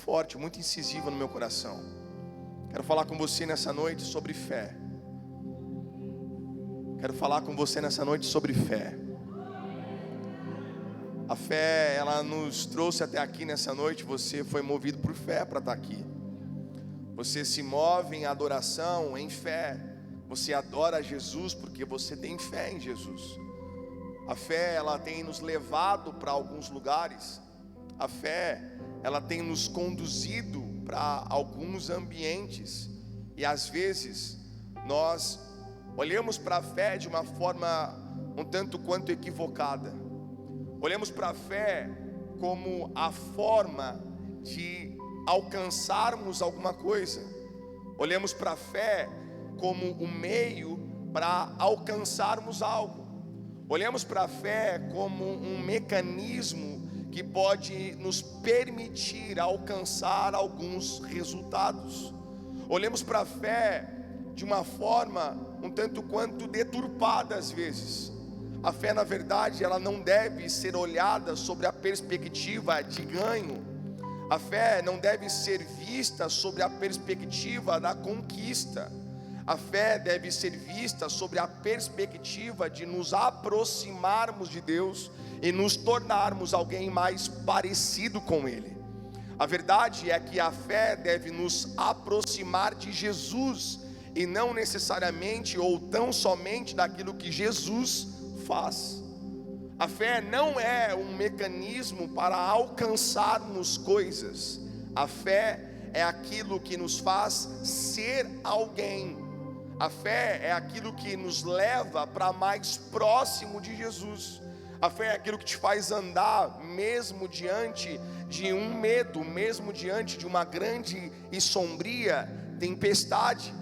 forte, muito incisiva no meu coração. Quero falar com você nessa noite sobre fé. Quero falar com você nessa noite sobre fé. A fé, ela nos trouxe até aqui nessa noite. Você foi movido por fé para estar aqui. Você se move em adoração, em fé. Você adora Jesus porque você tem fé em Jesus. A fé, ela tem nos levado para alguns lugares. A fé, ela tem nos conduzido para alguns ambientes. E às vezes, nós olhamos para a fé de uma forma um tanto quanto equivocada. Olhamos para a fé como a forma de alcançarmos alguma coisa. Olhamos para a fé como o meio para alcançarmos algo. Olhamos para a fé como um mecanismo que pode nos permitir alcançar alguns resultados. Olhamos para a fé de uma forma um tanto quanto deturpada às vezes. A fé, na verdade, ela não deve ser olhada sobre a perspectiva de ganho. A fé não deve ser vista sobre a perspectiva da conquista. A fé deve ser vista sobre a perspectiva de nos aproximarmos de Deus e nos tornarmos alguém mais parecido com Ele. A verdade é que a fé deve nos aproximar de Jesus e não necessariamente ou tão somente daquilo que Jesus faz. A fé não é um mecanismo para alcançarmos coisas. A fé é aquilo que nos faz ser alguém. A fé é aquilo que nos leva para mais próximo de Jesus. A fé é aquilo que te faz andar mesmo diante de um medo, mesmo diante de uma grande e sombria tempestade.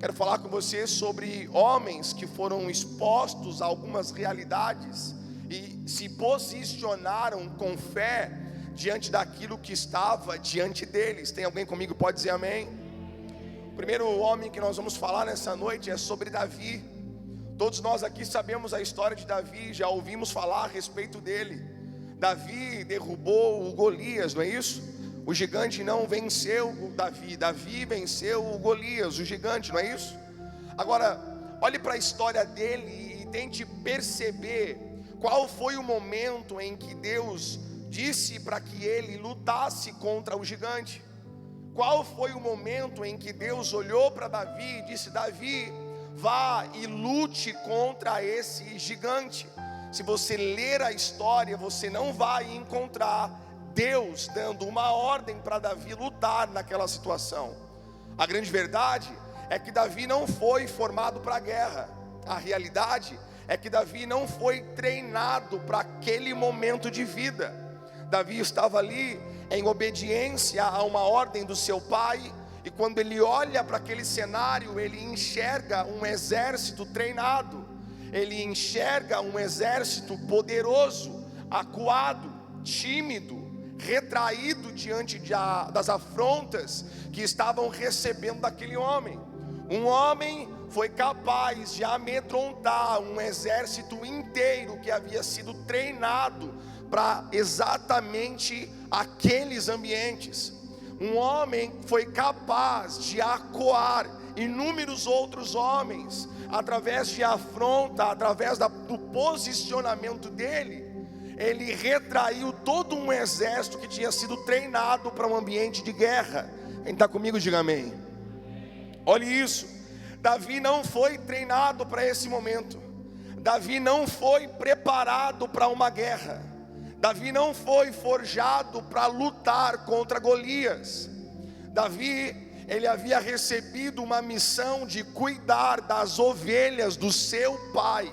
Quero falar com você sobre homens que foram expostos a algumas realidades e se posicionaram com fé diante daquilo que estava diante deles. Tem alguém comigo? Pode dizer amém? O primeiro homem que nós vamos falar nessa noite é sobre Davi. Todos nós aqui sabemos a história de Davi, já ouvimos falar a respeito dele. Davi derrubou o Golias, não é isso? O gigante não venceu o Davi, Davi venceu o Golias, o gigante, não é isso? Agora, olhe para a história dele e tente perceber qual foi o momento em que Deus disse para que ele lutasse contra o gigante. Qual foi o momento em que Deus olhou para Davi e disse: Davi, vá e lute contra esse gigante. Se você ler a história, você não vai encontrar Deus dando uma ordem para Davi lutar naquela situação. A grande verdade é que Davi não foi formado para a guerra. A realidade é que Davi não foi treinado para aquele momento de vida. Davi estava ali em obediência a uma ordem do seu pai, e quando ele olha para aquele cenário, ele enxerga um exército treinado, ele enxerga um exército poderoso, acuado, tímido, retraído diante das afrontas que estavam recebendo daquele homem. Um homem foi capaz de amedrontar um exército inteiro que havia sido treinado para exatamente aqueles ambientes. Um homem foi capaz de acuar inúmeros outros homens através de afronta, através do posicionamento dele. Ele retraiu todo um exército que tinha sido treinado para um ambiente de guerra. Quem está comigo, diga amém. Olhe isso, Davi não foi treinado para esse momento. Davi não foi preparado para uma guerra. Davi não foi forjado para lutar contra Golias. Davi, ele havia recebido uma missão de cuidar das ovelhas do seu pai.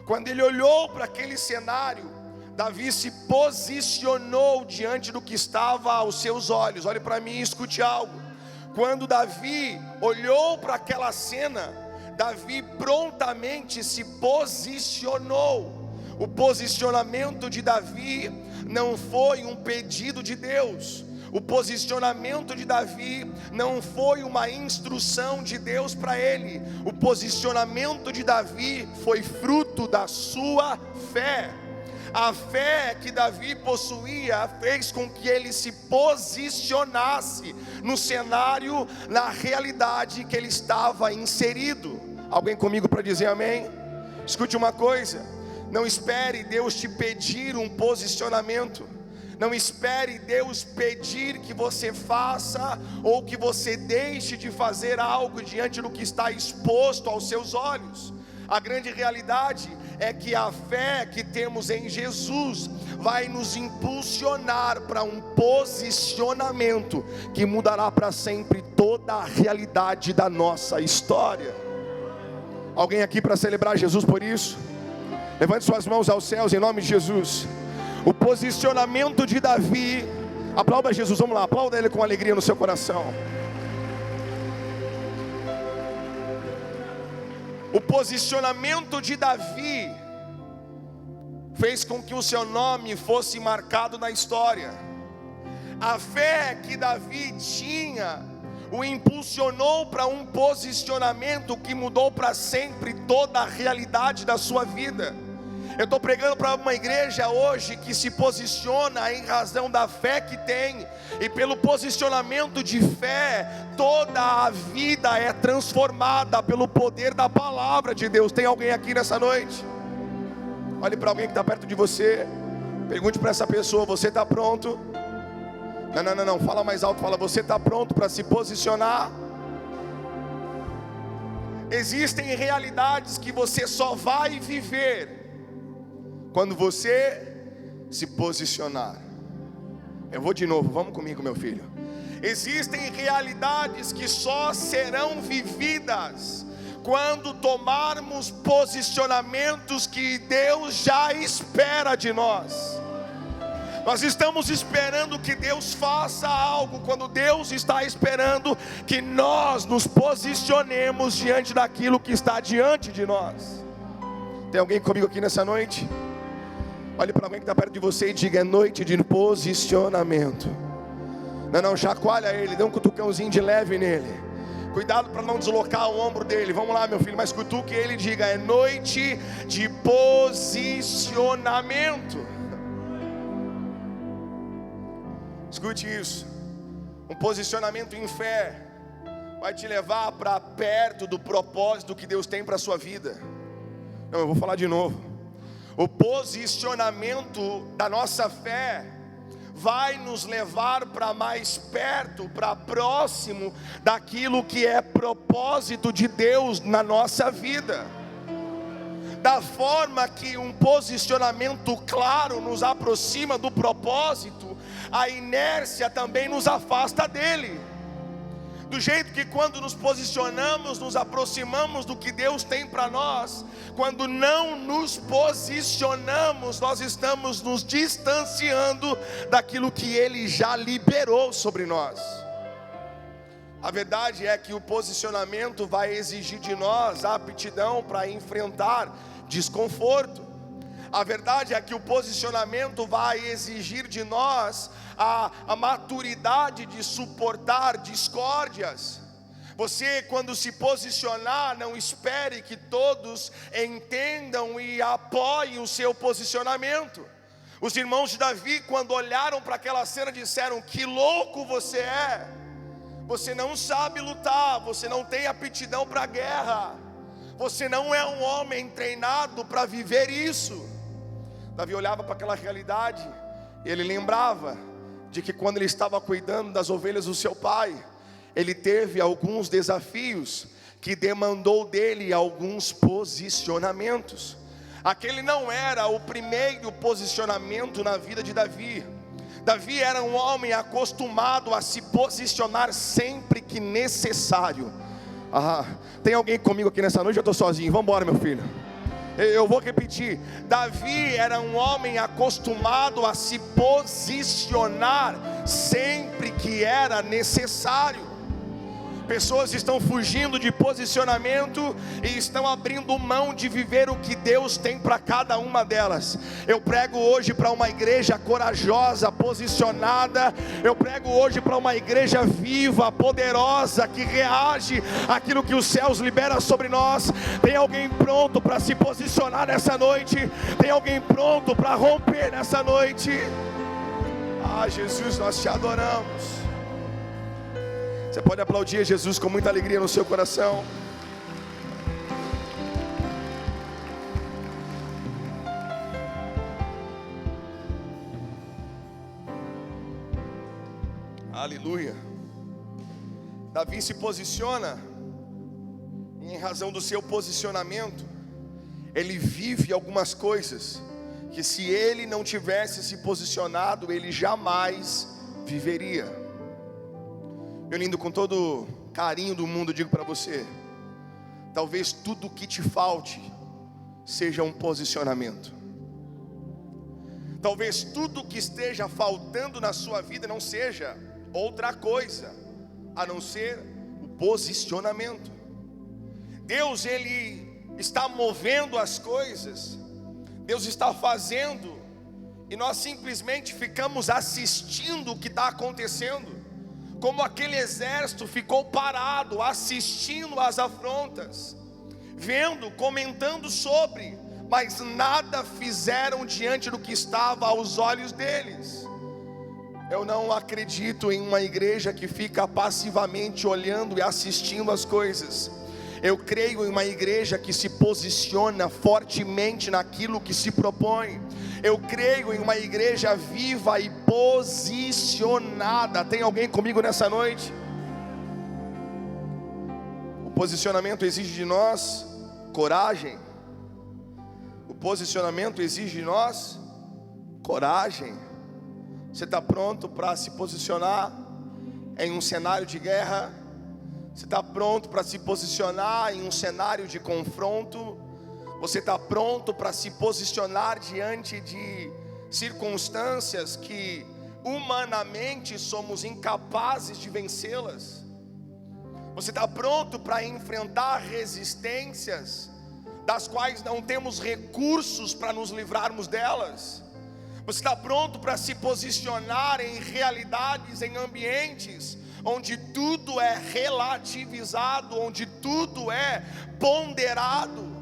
Quando ele olhou para aquele cenário, Davi se posicionou diante do que estava aos seus olhos. Olhe para mim e escute algo. Quando Davi olhou para aquela cena, Davi prontamente se posicionou. O posicionamento de Davi não foi um pedido de Deus. O posicionamento de Davi não foi uma instrução de Deus para ele. O posicionamento de Davi foi fruto da sua fé. A fé que Davi possuía fez com que ele se posicionasse no cenário, na realidade que ele estava inserido. Alguém comigo para dizer amém? Escute uma coisa: não espere Deus te pedir um posicionamento. Não espere Deus pedir que você faça ou que você deixe de fazer algo diante do que está exposto aos seus olhos. A grande realidade é que a fé que temos em Jesus vai nos impulsionar para um posicionamento que mudará para sempre toda a realidade da nossa história. Alguém aqui para celebrar Jesus por isso? Levante suas mãos aos céus em nome de Jesus. O posicionamento de Davi, aplauda Jesus, vamos lá, aplauda Ele com alegria no seu coração. O posicionamento de Davi fez com que o seu nome fosse marcado na história. A fé que Davi tinha o impulsionou para um posicionamento que mudou para sempre toda a realidade da sua vida. Eu estou pregando para uma igreja hoje que se posiciona em razão da fé que tem, e pelo posicionamento de fé, toda a vida é transformada pelo poder da palavra de Deus. Tem alguém aqui nessa noite? Olhe para alguém que está perto de você, pergunte para essa pessoa: você está pronto? Não, fala mais alto, fala: você está pronto para se posicionar? Existem realidades que você só vai viver quando você se posicionar. Eu vou de novo, vamos comigo, meu filho. Existem realidades que só serão vividas quando tomarmos posicionamentos que Deus já espera de nós. Nós estamos esperando que Deus faça algo, quando Deus está esperando que nós nos posicionemos diante daquilo que está diante de nós. Tem alguém comigo aqui nessa noite? Olhe para alguém que está perto de você e diga: é noite de posicionamento. Não, chacoalha ele, dê um cutucãozinho de leve nele. Cuidado para não deslocar o ombro dele. Vamos lá, meu filho, mas cutuque ele e diga: é noite de posicionamento. Escute isso: um posicionamento em fé vai te levar para perto do propósito que Deus tem para a sua vida. Não, eu vou falar de novo. O posicionamento da nossa fé vai nos levar para mais perto, para próximo daquilo que é propósito de Deus na nossa vida. Da forma que um posicionamento claro nos aproxima do propósito, a inércia também nos afasta dele. Do jeito que quando nos posicionamos, nos aproximamos do que Deus tem para nós, quando não nos posicionamos, nós estamos nos distanciando daquilo que Ele já liberou sobre nós. A verdade é que o posicionamento vai exigir de nós a aptidão para enfrentar desconforto. A verdade é que o posicionamento vai exigir de nós a maturidade de suportar discórdias. Você, quando se posicionar, não espere que todos entendam e apoiem o seu posicionamento. Os irmãos de Davi, quando olharam para aquela cena, disseram: que louco você é, você não sabe lutar, você não tem aptidão para a guerra, você não é um homem treinado para viver isso. Davi olhava para aquela realidade e ele lembrava de que quando ele estava cuidando das ovelhas do seu pai, ele teve alguns desafios que demandou dele alguns posicionamentos. Aquele não era o primeiro posicionamento na vida de Davi. Davi era um homem acostumado a se posicionar sempre que necessário. Tem alguém comigo aqui nessa noite? Eu estou sozinho, vamos embora, meu filho. Eu vou repetir: Davi era um homem acostumado a se posicionar sempre que era necessário. Pessoas estão fugindo de posicionamento e estão abrindo mão de viver o que Deus tem para cada uma delas. Eu prego hoje para uma igreja corajosa, posicionada. Eu prego hoje para uma igreja viva, poderosa, que reage àquilo que os céus liberam sobre nós. Tem alguém pronto para se posicionar nessa noite? Tem alguém pronto para romper nessa noite? Ah, Jesus, nós te adoramos. Você pode aplaudir Jesus com muita alegria no seu coração. Aleluia. Davi se posiciona, e em razão do seu posicionamento, ele vive algumas coisas que, se ele não tivesse se posicionado, ele jamais viveria. Meu lindo, com todo carinho do mundo, digo para você: talvez tudo o que te falte seja um posicionamento. Talvez tudo o que esteja faltando na sua vida não seja outra coisa a não ser o posicionamento. Deus, Ele está movendo as coisas, Deus está fazendo, e nós simplesmente ficamos assistindo o que está acontecendo. Como aquele exército ficou parado, assistindo às afrontas, vendo, comentando sobre, mas nada fizeram diante do que estava aos olhos deles. Eu não acredito em uma igreja que fica passivamente olhando e assistindo as coisas. Eu creio em uma igreja que se posiciona fortemente naquilo que se propõe. Eu creio em uma igreja viva e posicionada. Tem alguém comigo nessa noite? O posicionamento exige de nós coragem. O posicionamento exige de nós coragem. Você está pronto para se posicionar em um cenário de guerra? Você está pronto para se posicionar em um cenário de confronto? Você está pronto para se posicionar diante de circunstâncias que humanamente somos incapazes de vencê-las? Você está pronto para enfrentar resistências das quais não temos recursos para nos livrarmos delas? Você está pronto para se posicionar em realidades, em ambientes onde tudo é relativizado, onde tudo é ponderado?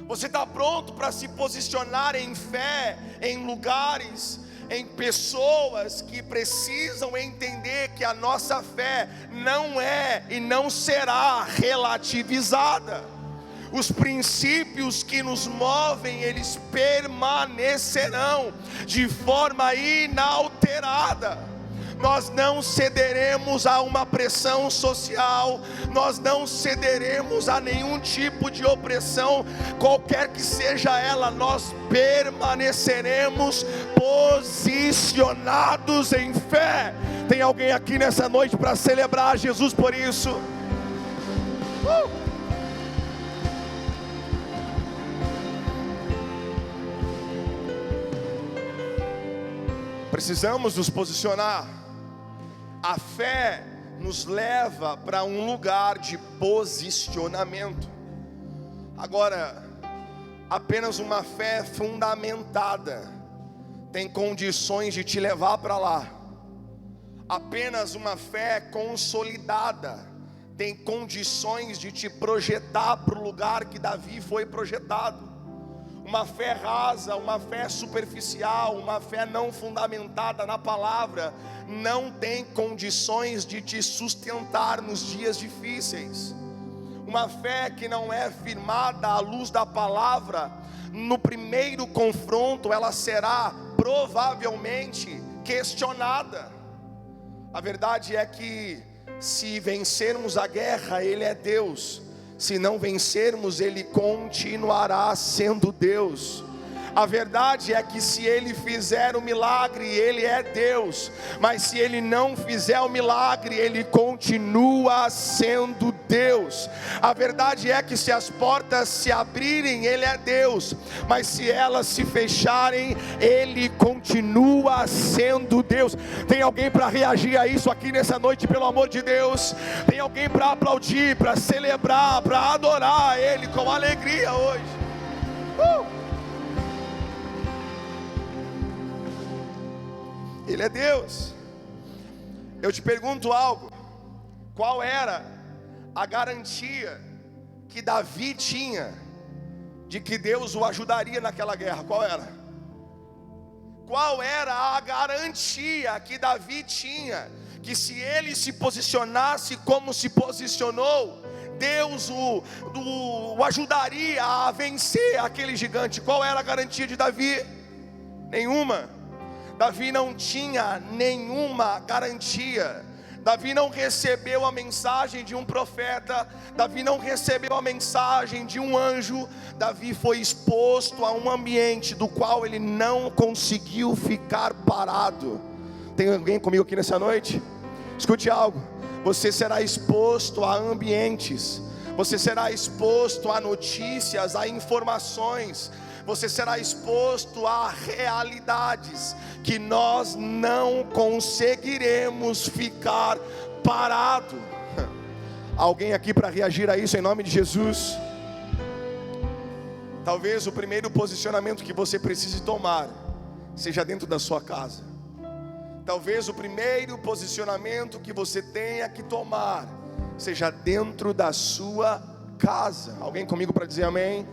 Você está pronto para se posicionar em fé, em lugares, em pessoas que precisam entender que a nossa fé não é e não será relativizada? Os princípios que nos movem, eles permanecerão de forma inalterada. Nós não cederemos a uma pressão social, nós não cederemos a nenhum tipo de opressão, qualquer que seja ela. Nós permaneceremos posicionados em fé. Tem alguém aqui nessa noite para celebrar Jesus por isso? Precisamos nos posicionar. A fé nos leva para um lugar de posicionamento. Agora, apenas uma fé fundamentada tem condições de te levar para lá. Apenas uma fé consolidada tem condições de te projetar para o lugar que Davi foi projetado. Uma fé rasa, uma fé superficial, uma fé não fundamentada na palavra, não tem condições de te sustentar nos dias difíceis. Uma fé que não é firmada à luz da palavra, no primeiro confronto ela será provavelmente questionada. A verdade é que, se vencermos a guerra, Ele é Deus. Se não vencermos, Ele continuará sendo Deus. A verdade é que se Ele fizer o milagre, Ele é Deus. Mas se Ele não fizer o milagre, Ele continua sendo Deus. A verdade é que se as portas se abrirem, Ele é Deus. Mas se elas se fecharem, Ele continua sendo Deus. Tem alguém para reagir a isso aqui nessa noite, pelo amor de Deus? Tem alguém para aplaudir, para celebrar, para adorar Ele com alegria hoje? Ele é Deus. Eu te pergunto algo: qual era a garantia que Davi tinha de que Deus o ajudaria naquela guerra? Qual era? Qual era a garantia que Davi tinha que se ele se posicionasse como se posicionou, Deus o ajudaria a vencer aquele gigante? Qual era a garantia de Davi? Nenhuma. Davi não tinha nenhuma garantia. Davi não recebeu a mensagem de um profeta. Davi não recebeu a mensagem de um anjo. Davi foi exposto a um ambiente do qual ele não conseguiu ficar parado. Tem alguém comigo aqui nessa noite? Escute algo: você será exposto a ambientes, você será exposto a notícias, a informações, você será exposto a realidades que nós não conseguiremos ficar parado. Alguém aqui para reagir a isso em nome de Jesus? Talvez o primeiro posicionamento que você precise tomar seja dentro da sua casa. Talvez o primeiro posicionamento que você tenha que tomar seja dentro da sua casa. Alguém comigo para dizer amém?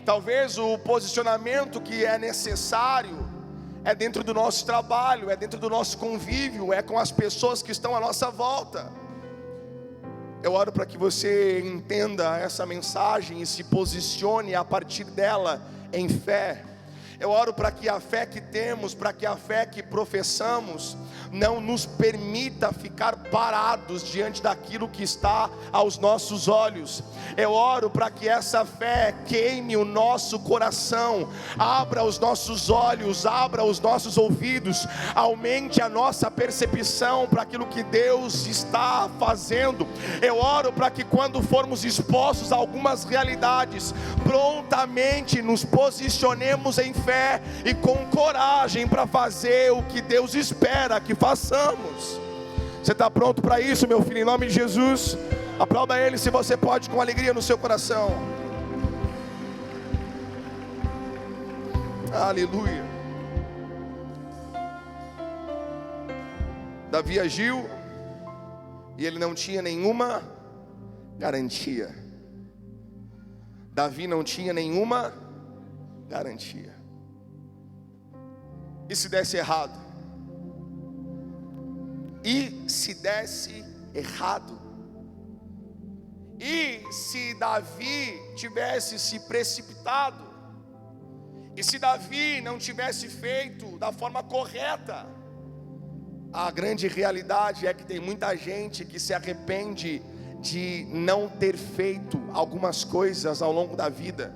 Talvez o posicionamento que é necessário é dentro do nosso trabalho, é dentro do nosso convívio, é com as pessoas que estão à nossa volta. Eu oro para que você entenda essa mensagem e se posicione a partir dela em fé. Eu oro para que a fé que temos, para que a fé que professamos não nos permita ficar parados diante daquilo que está aos nossos olhos. Eu oro para que essa fé queime o nosso coração, abra os nossos olhos, abra os nossos ouvidos, aumente a nossa percepção para aquilo que Deus está fazendo. Eu oro para que quando formos expostos a algumas realidades, prontamente nos posicionemos em fé e com coragem para fazer o que Deus espera que façamos. Você está pronto para isso, meu filho? Em nome de Jesus, aplauda Ele se você pode, com alegria no seu coração. Aleluia. Davi agiu e ele não tinha nenhuma garantia. Davi não tinha nenhuma garantia. E se desse errado? E se desse errado? E se Davi tivesse se precipitado? E se Davi não tivesse feito da forma correta? A grande realidade é que tem muita gente que se arrepende de não ter feito algumas coisas ao longo da vida.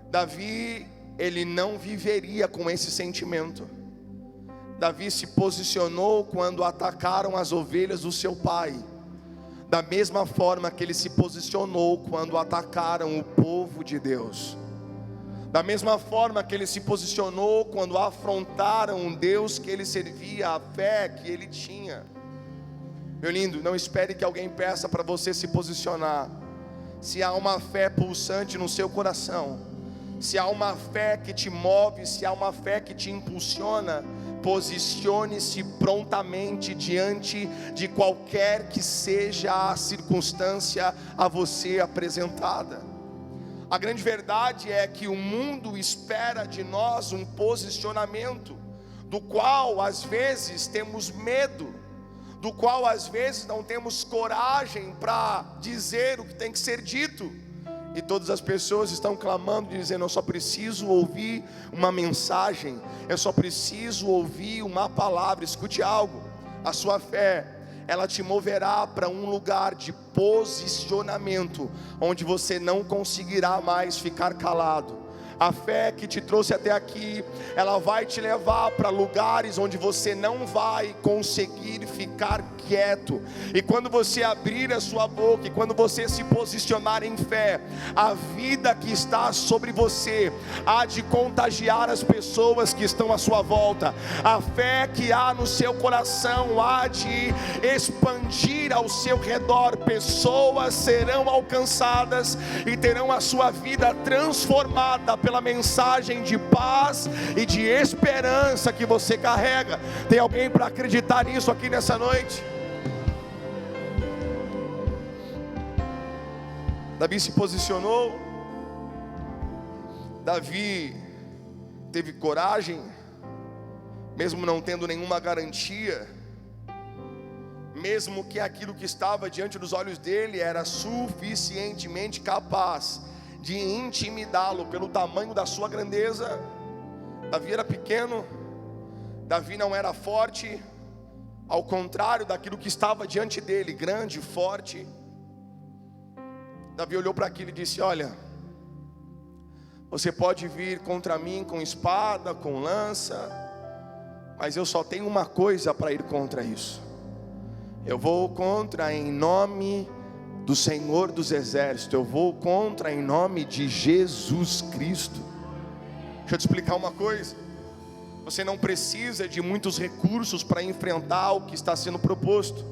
Davi, ele não viveria com esse sentimento. Davi se posicionou quando atacaram as ovelhas do seu pai, da mesma forma que ele se posicionou quando atacaram o povo de Deus, da mesma forma que ele se posicionou quando afrontaram um Deus que ele servia, a fé que ele tinha. Meu lindo, não espere que alguém peça para você se posicionar. Se há uma fé pulsante no seu coração, se há uma fé que te move, se há uma fé que te impulsiona, posicione-se prontamente diante de qualquer que seja a circunstância a você apresentada. A grande verdade é que o mundo espera de nós um posicionamento, do qual às vezes temos medo, do qual às vezes não temos coragem para dizer o que tem que ser dito. E todas as pessoas estão clamando, dizendo: eu só preciso ouvir uma mensagem, eu só preciso ouvir uma palavra. Escute algo: a sua fé, ela te moverá para um lugar de posicionamento, onde você não conseguirá mais ficar calado. A fé que te trouxe até aqui, ela vai te levar para lugares onde você não vai conseguir ficar quieto. E quando você abrir a sua boca, e quando você se posicionar em fé, a vida que está sobre você há de contagiar as pessoas que estão à sua volta. A fé que há no seu coração há de expandir ao seu redor. Pessoas serão alcançadas e terão a sua vida transformada pela mensagem de paz e de esperança que você carrega. Tem alguém para acreditar nisso aqui nessa noite? Davi se posicionou. Davi teve coragem, mesmo não tendo nenhuma garantia, mesmo que aquilo que estava diante dos olhos dele era suficientemente capaz de intimidá-lo pelo tamanho da sua grandeza. Davi era pequeno, Davi não era forte, ao contrário daquilo que estava diante dele, grande, forte. Davi olhou para aquilo e disse: olha, você pode vir contra mim com espada, com lança, mas eu só tenho uma coisa para ir contra isso. Eu vou contra em nome do Senhor dos Exércitos. Eu vou contra em nome de Jesus Cristo. Deixa eu te explicar uma coisa. Você não precisa de muitos recursos para enfrentar o que está sendo proposto.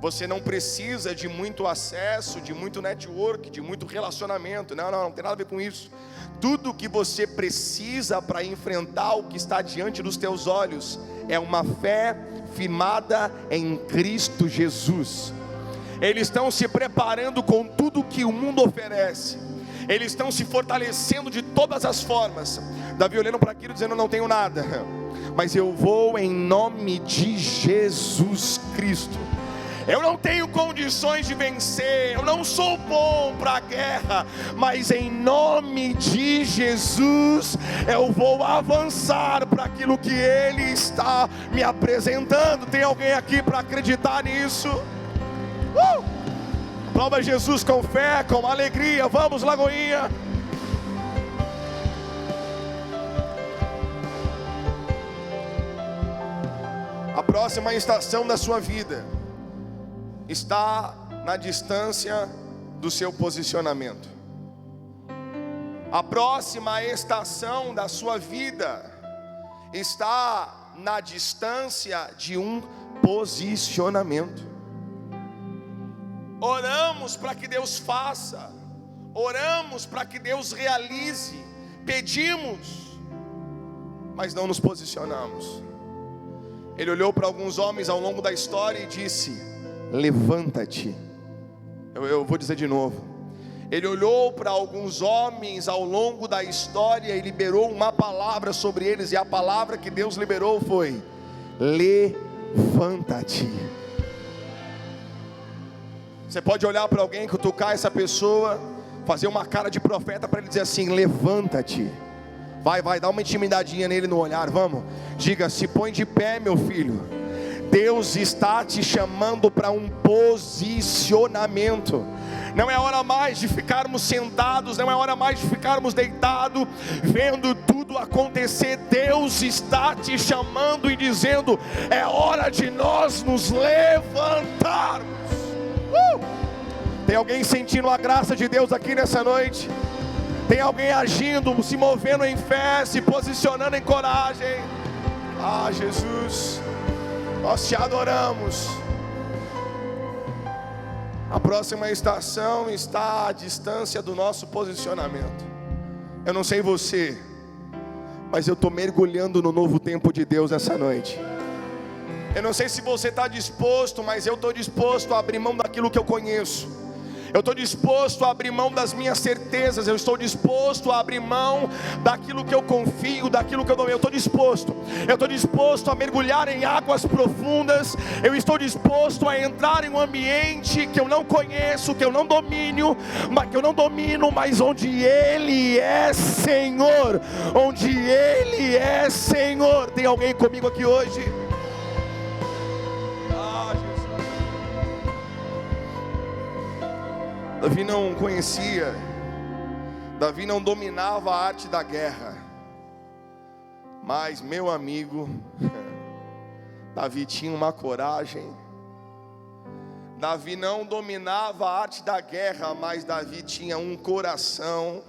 Você não precisa de muito acesso, de muito network, de muito relacionamento. Não tem nada a ver com isso. Tudo que você precisa para enfrentar o que está diante dos teus olhos é uma fé firmada em Cristo Jesus. Eles estão se preparando com tudo que o mundo oferece. Eles estão se fortalecendo de todas as formas. Davi olhando para aquilo dizendo: não tenho nada, mas eu vou em nome de Jesus Cristo. Eu não tenho condições de vencer, eu não sou bom para a guerra, mas em nome de Jesus eu vou avançar para aquilo que Ele está me apresentando. Tem alguém aqui para acreditar nisso? Aplauda Jesus com fé, com alegria. Vamos, Lagoinha. A próxima estação da sua vida está na distância do seu posicionamento. A próxima estação da sua vida está na distância de um posicionamento. Oramos para que Deus faça, oramos para que Deus realize, pedimos, mas não nos posicionamos. Ele olhou para alguns homens ao longo da história e disse: levanta-te. Eu vou dizer de novo. Ele olhou para alguns homens ao longo da história e liberou uma palavra sobre eles, e a palavra que Deus liberou foi: levanta-te. Você pode olhar para alguém, cutucar essa pessoa, fazer uma cara de profeta para ele dizer assim: levanta-te. Vai, dá uma intimidadinha nele no olhar, vamos. Diga: se põe de pé, meu filho. Deus está te chamando para um posicionamento. Não é hora mais de ficarmos sentados, não é hora mais de ficarmos deitados, vendo tudo acontecer. Deus está te chamando e dizendo: é hora de nós nos levantarmos. Tem alguém sentindo a graça de Deus aqui nessa noite? Tem alguém agindo, se movendo em fé, se posicionando em coragem? Ah, Jesus, nós te adoramos. A próxima estação está à distância do nosso posicionamento. Eu não sei você, mas eu estou mergulhando no novo tempo de Deus essa noite. Eu não sei se você está disposto, mas eu estou disposto a abrir mão daquilo que eu conheço. Eu estou disposto a abrir mão das minhas certezas. Eu estou disposto a abrir mão daquilo que eu confio, daquilo que eu domino. Eu estou disposto a mergulhar em águas profundas. Eu estou disposto a entrar em um ambiente que eu não conheço, que eu não domino, mas onde Ele é Senhor. Onde Ele é Senhor. Tem alguém comigo aqui hoje? Davi não conhecia Davi não dominava a arte da guerra, mas, meu amigo, Davi tinha uma coragem. Davi não dominava a arte da guerra, mas Davi tinha um coração.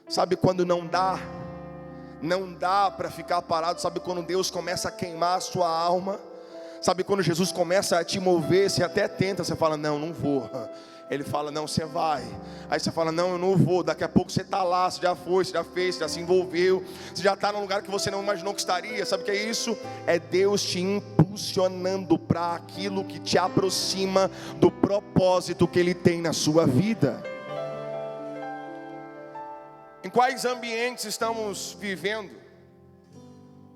Sabe quando não dá para ficar parado? Sabe quando Deus começa a queimar a sua alma? Sabe quando Jesus começa a te mover? Você até tenta, você fala, não vou. Ele fala, não, você vai. Aí você fala, não, eu não vou. Daqui a pouco você está lá, você já foi, você já fez, você já se envolveu, você já está num lugar que você não imaginou que estaria. Sabe o que é isso? É Deus te impulsionando para aquilo que te aproxima do propósito que Ele tem na sua vida. Em quais ambientes estamos vivendo?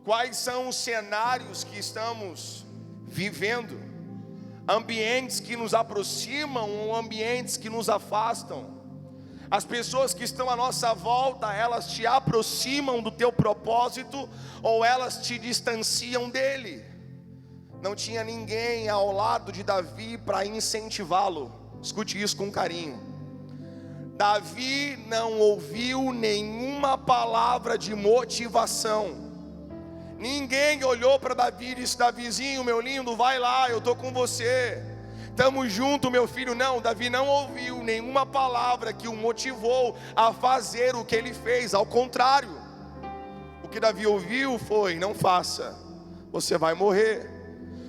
Quais são os cenários que estamos vivendo? Ambientes que nos aproximam ou ambientes que nos afastam? As pessoas que estão à nossa volta, elas te aproximam do teu propósito ou elas te distanciam dele? Não tinha ninguém ao lado de Davi para incentivá-lo. Escute isso com carinho. Davi não ouviu nenhuma palavra de motivação. Ninguém olhou para Davi e disse, Davizinho, meu lindo, vai lá, eu estou com você, estamos juntos, meu filho. Não, Davi não ouviu nenhuma palavra que o motivou a fazer o que ele fez. Ao contrário, o que Davi ouviu foi, não faça, você vai morrer.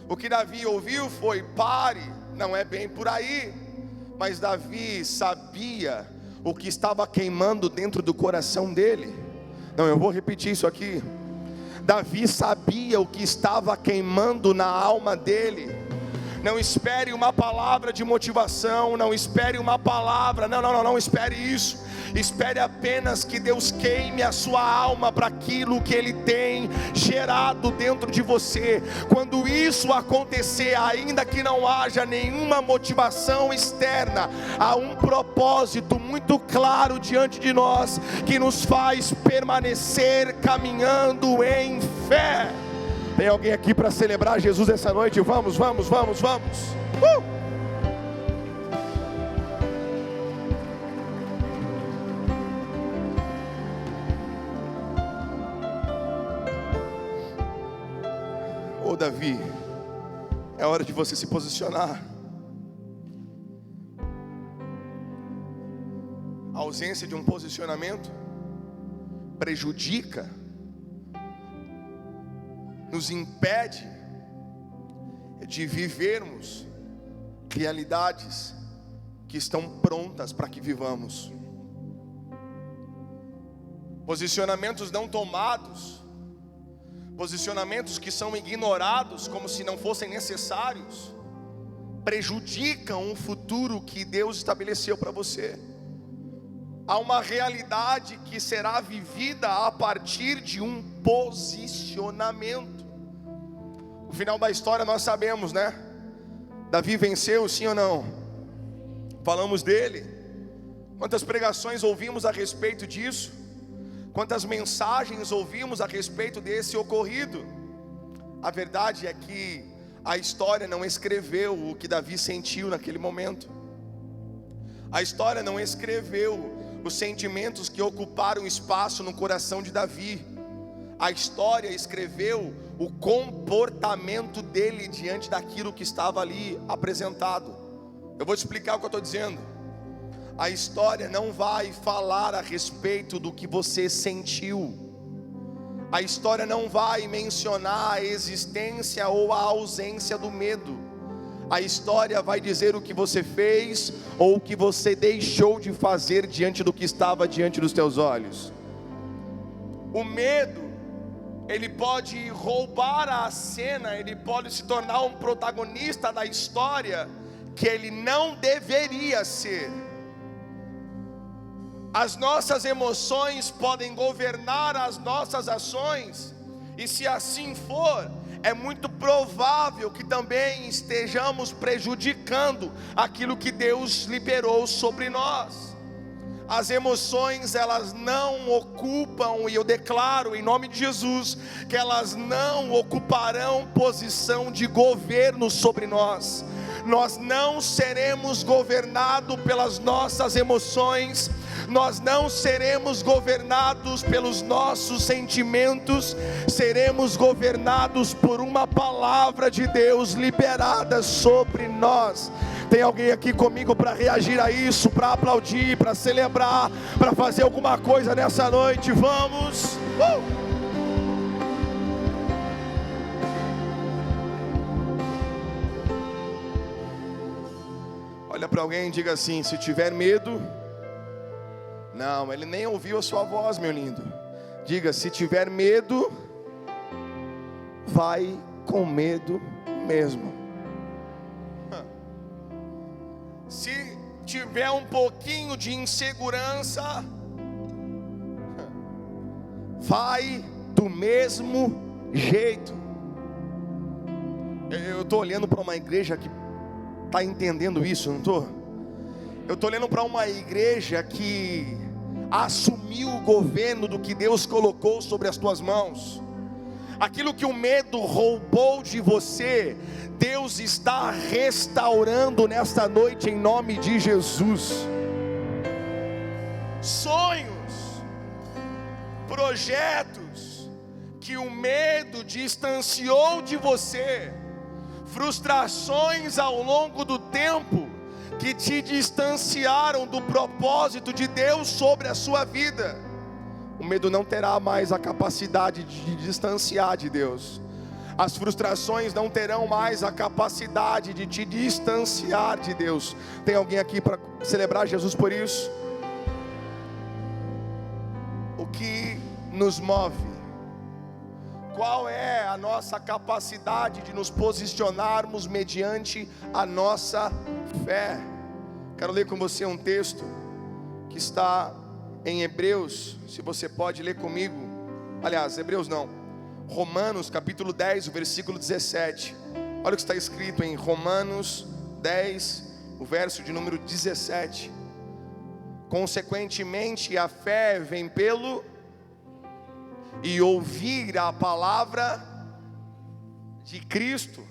O que Davi ouviu foi, pare, não é bem por aí. Mas Davi sabia o que estava queimando dentro do coração dele. Não, eu vou repetir isso aqui. Davi sabia o que estava queimando na alma dele. Não espere uma palavra de motivação, não espere uma palavra, não espere isso. Espere apenas que Deus queime a sua alma para aquilo que Ele tem gerado dentro de você. Quando isso acontecer, ainda que não haja nenhuma motivação externa, há um propósito muito claro diante de nós, que nos faz permanecer caminhando em fé. Tem alguém aqui para celebrar Jesus essa noite? Vamos. Ô Davi, é hora de você se posicionar. A ausência de um posicionamento prejudica, nos impede de vivermos realidades que estão prontas para que vivamos. Posicionamentos não tomados, posicionamentos que são ignorados como se não fossem necessários, prejudicam o futuro que Deus estabeleceu para você. Há uma realidade que será vivida a partir de um posicionamento. O final da história nós sabemos, né? Davi venceu, sim ou não? Falamos dele. Quantas pregações ouvimos a respeito disso? Quantas mensagens ouvimos a respeito desse ocorrido? A verdade é que a história não escreveu o que Davi sentiu naquele momento. A história não escreveu os sentimentos que ocuparam espaço no coração de Davi. A história escreveu o comportamento dele diante daquilo que estava ali apresentado. Eu vou te explicar o que eu estou dizendo. A história não vai falar a respeito do que você sentiu. A história não vai mencionar a existência ou a ausência do medo. A história vai dizer o que você fez ou o que você deixou de fazer diante do que estava diante dos teus olhos. O medo, ele pode roubar a cena, ele pode se tornar um protagonista da história que ele não deveria ser. As nossas emoções podem governar as nossas ações, e se assim for, é muito provável que também estejamos prejudicando aquilo que Deus liberou sobre nós. As emoções, elas não ocupam, e eu declaro em nome de Jesus, que elas não ocuparão posição de governo sobre nós. Nós não seremos governados pelas nossas emoções, nós não seremos governados pelos nossos sentimentos, seremos governados por uma palavra de Deus liberada sobre nós. Tem alguém aqui comigo para reagir a isso, para aplaudir, para celebrar, para fazer alguma coisa nessa noite? Vamos! Olha para alguém e diga assim: se tiver medo... Não, ele nem ouviu a sua voz, meu lindo. Diga: se tiver medo, vai com medo mesmo. Se tiver um pouquinho de insegurança, vai do mesmo jeito. Eu estou olhando para uma igreja que está entendendo isso, não estou? Eu estou olhando para uma igreja que assumiu o governo do que Deus colocou sobre as tuas mãos. Aquilo que o medo roubou de você, Deus está restaurando nesta noite em nome de Jesus. Sonhos, projetos que o medo distanciou de você, frustrações ao longo do tempo que te distanciaram do propósito de Deus sobre a sua vida. O medo não terá mais a capacidade de distanciar de Deus. As frustrações não terão mais a capacidade de te distanciar de Deus. Tem alguém aqui para celebrar Jesus por isso? O que nos move? Qual é a nossa capacidade de nos posicionarmos mediante a nossa fé? Quero ler com você um texto que está em Hebreus, se você pode ler comigo. Aliás, Hebreus não, Romanos capítulo 10, o versículo 17. Olha o que está escrito em Romanos 10, o verso de número 17. Consequentemente, a fé vem pelo e ouvir a palavra de Cristo.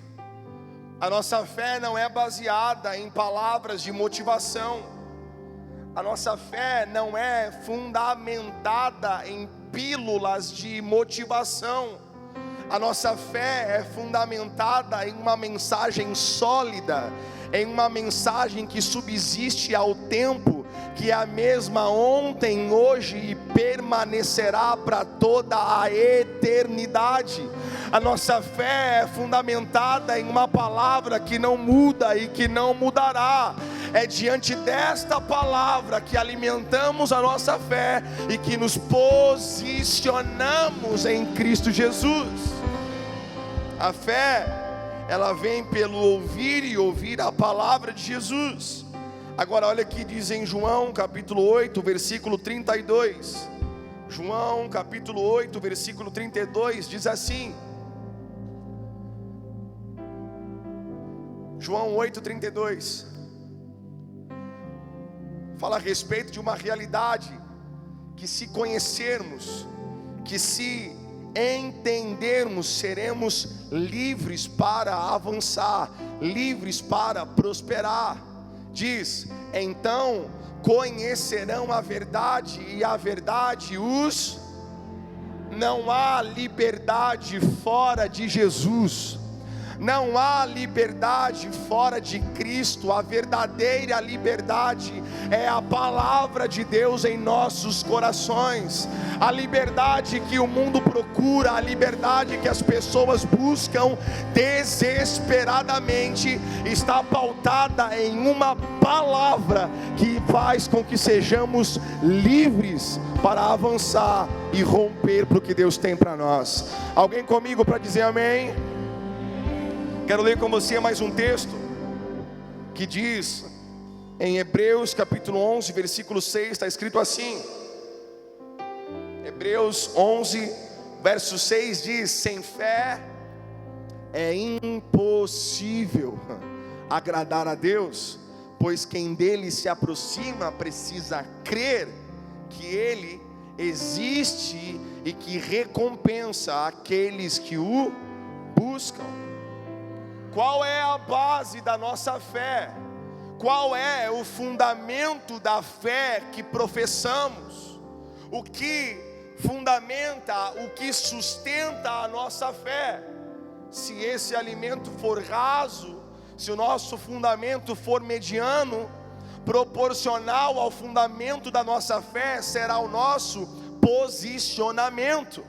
A nossa fé não é baseada em palavras de motivação. A nossa fé não é fundamentada em pílulas de motivação. A nossa fé é fundamentada em uma mensagem sólida, em uma mensagem que subsiste ao tempo, que é a mesma ontem, hoje e permanecerá para toda a eternidade. A nossa fé é fundamentada em uma palavra que não muda e que não mudará. É diante desta palavra que alimentamos a nossa fé e que nos posicionamos em Cristo Jesus. A fé, ela vem pelo ouvir e ouvir a palavra de Jesus. Agora olha aqui, diz em João capítulo 8, versículo 32. João capítulo 8, versículo 32, diz assim. João 8, 32. Fala a respeito de uma realidade que, se conhecermos, que se entendermos, seremos livres para avançar, livres para prosperar. Diz: então conhecerão a verdade e a verdade os... Não há liberdade fora de Jesus. Não há liberdade fora de Cristo. A verdadeira liberdade é a palavra de Deus em nossos corações. A liberdade que o mundo procura, a liberdade que as pessoas buscam desesperadamente, está pautada em uma palavra que faz com que sejamos livres para avançar e romper para o que Deus tem para nós. Alguém comigo para dizer amém? Quero ler com você mais um texto que diz em Hebreus capítulo 11, versículo 6, está escrito assim. Hebreus 11, verso 6 diz: sem fé é impossível agradar a Deus, pois quem dele se aproxima precisa crer que ele existe e que recompensa aqueles que o buscam. Qual é a base da nossa fé? Qual é o fundamento da fé que professamos? O que fundamenta, o que sustenta a nossa fé? Se esse alimento for raso, se o nosso fundamento for mediano, proporcional ao fundamento da nossa fé será o nosso posicionamento.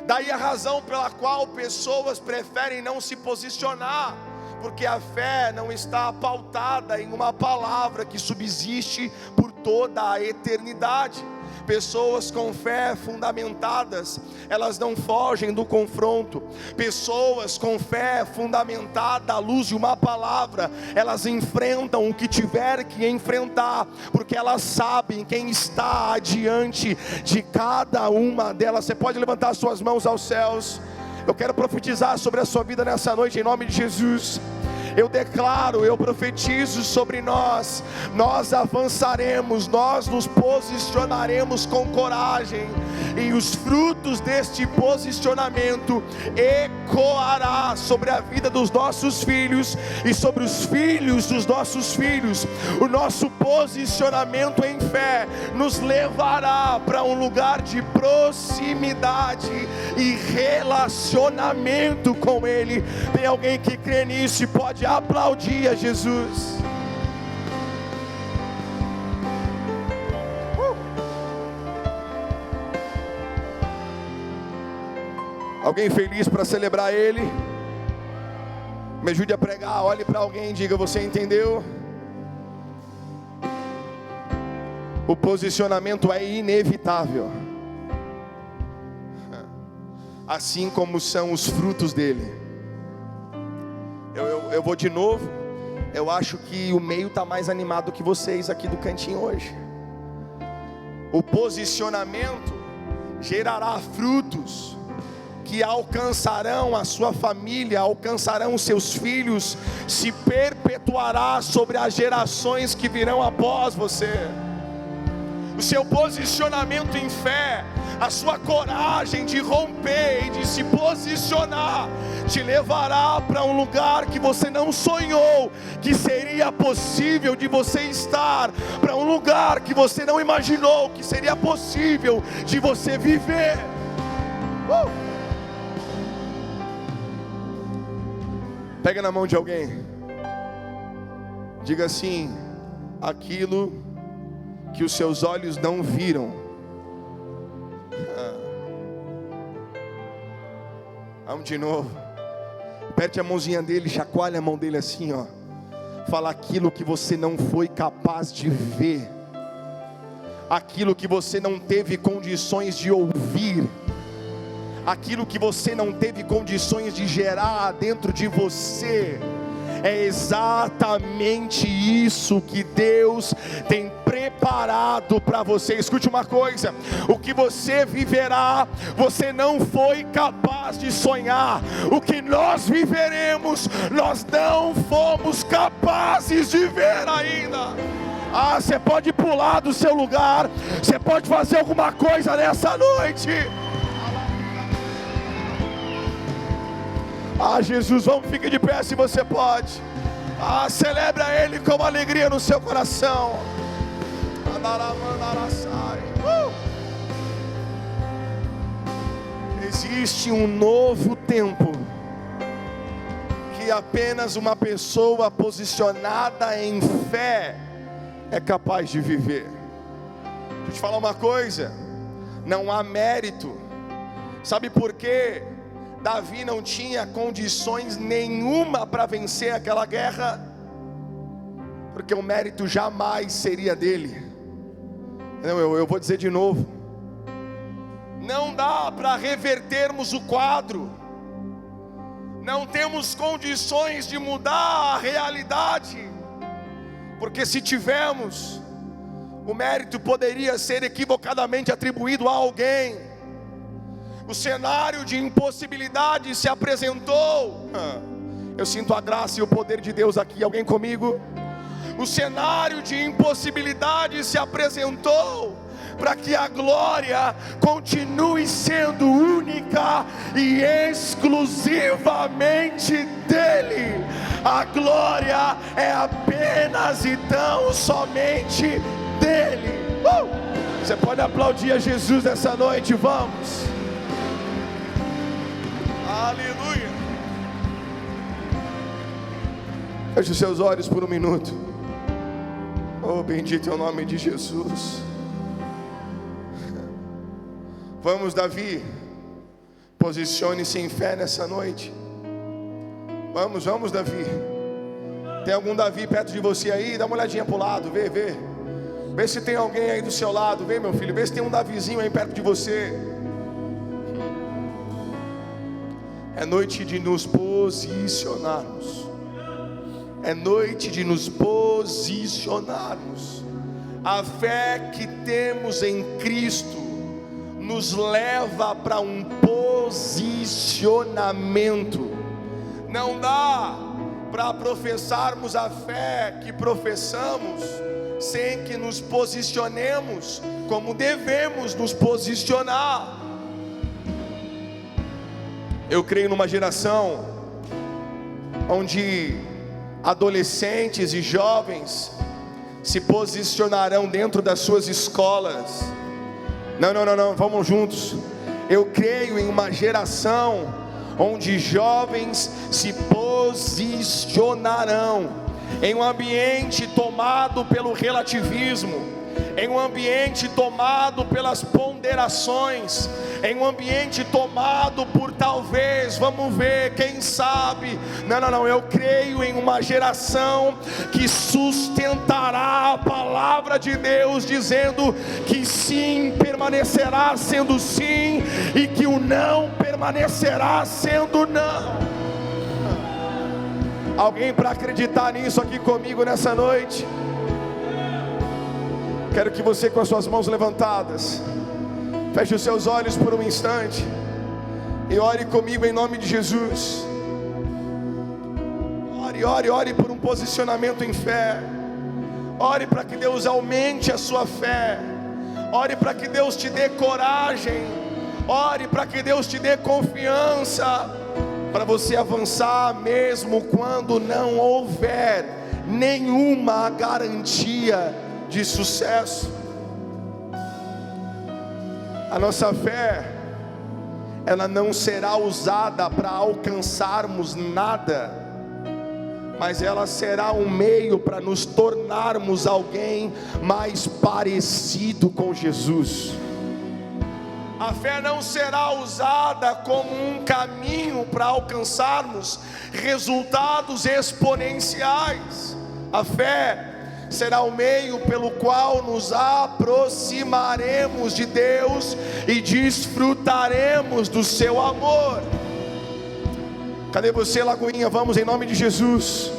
Daí a razão pela qual pessoas preferem não se posicionar, porque a fé não está pautada em uma palavra que subsiste por toda a eternidade. Pessoas com fé fundamentadas, elas não fogem do confronto. Pessoas com fé fundamentada à luz de uma palavra, elas enfrentam o que tiver que enfrentar, porque elas sabem quem está adiante de cada uma delas. Você pode levantar suas mãos aos céus. Eu quero profetizar sobre a sua vida nessa noite, em nome de Jesus. Eu declaro, eu profetizo sobre nós. Nós avançaremos, nós nos posicionaremos com coragem, e os frutos deste posicionamento ecoará sobre a vida dos nossos filhos e sobre os filhos dos nossos filhos. O nosso posicionamento em fé nos levará para um lugar de proximidade e relacionamento com Ele. Tem alguém que crê nisso e pode aplaudir a Jesus? Alguém feliz para celebrar Ele? Me ajude a pregar. Olhe para alguém e diga: você entendeu? O posicionamento é inevitável, assim como são os frutos dele. Eu vou de novo. Eu acho que o meio está mais animado que vocês aqui do cantinho hoje. O posicionamento gerará frutos que alcançarão a sua família, alcançarão os seus filhos, se perpetuará sobre as gerações que virão após você. O seu posicionamento em fé, a sua coragem de romper e de se posicionar, te levará para um lugar que você não sonhou que seria possível de você estar, para um lugar que você não imaginou que seria possível de você viver. Pega na mão de alguém, diga assim: aquilo que os seus olhos não viram. Vamos de novo. Aperte a mãozinha dele, chacoalhe a mão dele assim, ó. Fala: aquilo que você não foi capaz de ver, aquilo que você não teve condições de ouvir, aquilo que você não teve condições de gerar dentro de você, é exatamente isso que Deus tem preparado para você. Escute uma coisa: o que você viverá, você não foi capaz de sonhar. O que nós viveremos, nós não fomos capazes de ver ainda. Você pode pular do seu lugar, você pode fazer alguma coisa nessa noite. Jesus, vamos, fique de pé se você pode. Celebra Ele com alegria no seu coração. Existe um novo tempo que apenas uma pessoa posicionada em fé é capaz de viver. Deixa eu te falar uma coisa: não há mérito. Sabe por quê? Davi não tinha condições nenhuma para vencer aquela guerra, porque o mérito jamais seria dele. Eu vou dizer de novo: não dá para revertermos o quadro, não temos condições de mudar a realidade, porque se tivermos, o mérito poderia ser equivocadamente atribuído a alguém. O cenário de impossibilidade se apresentou. Eu sinto a graça e o poder de Deus aqui. Alguém comigo? O cenário de impossibilidade se apresentou, para que a glória continue sendo única e exclusivamente dele. A glória é apenas e tão somente dele. Você pode aplaudir a Jesus nessa noite, vamos. Aleluia. Feche os seus olhos por um minuto. Oh, bendito é o nome de Jesus. Vamos, Davi, posicione-se em fé nessa noite. Vamos, Davi. Tem algum Davi perto de você aí? Dá uma olhadinha para o lado, vê. Vê se tem alguém aí do seu lado, vê, meu filho. Vê se tem um Davizinho aí perto de você. É noite de nos posicionarmos. É noite de nos posicionarmos. A fé que temos em Cristo nos leva para um posicionamento. Não dá para professarmos a fé que professamos sem que nos posicionemos como devemos nos posicionar. Eu creio numa geração onde adolescentes e jovens se posicionarão dentro das suas escolas. Não, vamos juntos. Eu creio em uma geração onde jovens se posicionarão em um ambiente tomado pelo relativismo, em um ambiente tomado pelas ponderações, em um ambiente tomado por talvez, vamos ver, quem sabe. Não, eu creio em uma geração que sustentará a palavra de Deus, dizendo que sim permanecerá sendo sim, e que o não permanecerá sendo não. Alguém para acreditar nisso aqui comigo nessa noite? Quero que você, com as suas mãos levantadas, feche os seus olhos por um instante e ore comigo em nome de Jesus. Ore por um posicionamento em fé. Ore para que Deus aumente a sua fé. Ore para que Deus te dê coragem. Ore para que Deus te dê confiança, para você avançar mesmo quando não houver nenhuma garantia de sucesso. A nossa fé, ela não será usada para alcançarmos nada, mas ela será um meio para nos tornarmos alguém mais parecido com Jesus. A fé não será usada como um caminho para alcançarmos resultados exponenciais. A fé será o meio pelo qual nos aproximaremos de Deus e desfrutaremos do seu amor. Cadê você, Lagoinha? Vamos em nome de Jesus.